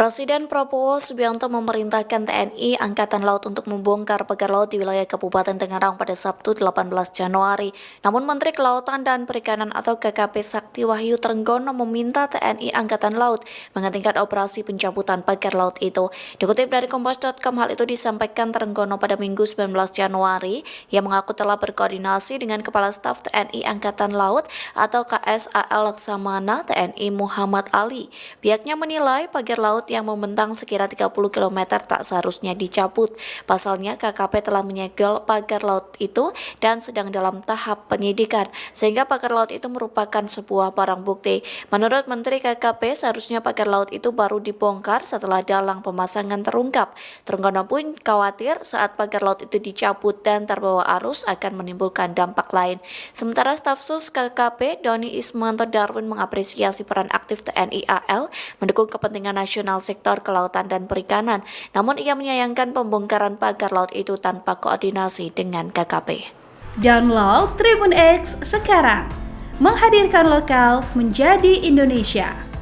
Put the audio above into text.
Presiden Prabowo Subianto memerintahkan TNI Angkatan Laut untuk membongkar pagar laut di wilayah Kabupaten Tangerang pada Sabtu 18 Januari. Namun Menteri Kelautan dan Perikanan atau KKP Sakti Wahyu Trenggono meminta TNI Angkatan Laut menghentikan operasi pencabutan pagar laut itu. Dikutip dari Kompas.com, hal itu disampaikan Trenggono pada Minggu 19 Januari. Ia mengaku telah berkoordinasi dengan Kepala Staf TNI Angkatan Laut atau KSAL Laksamana TNI Muhammad Ali. Pihaknya menilai pagar laut yang membentang sekira 30 km tak seharusnya dicabut. Pasalnya KKP telah menyegel pagar laut itu dan sedang dalam tahap penyidikan, sehingga pagar laut itu merupakan sebuah barang bukti. Menurut Menteri KKP, seharusnya pagar laut itu baru dibongkar setelah dalang pemasangan terungkap. Trenggono pun khawatir saat pagar laut itu dicabut dan terbawa arus akan menimbulkan dampak lain. Sementara staf sus KKP Doni Ismanto Darwin mengapresiasi peran aktif TNI AL mendukung kepentingan nasional sektor kelautan dan perikanan. Namun ia menyayangkan pembongkaran pagar laut itu tanpa koordinasi dengan KKP. Download Tribun X sekarang, menghadirkan lokal menjadi Indonesia.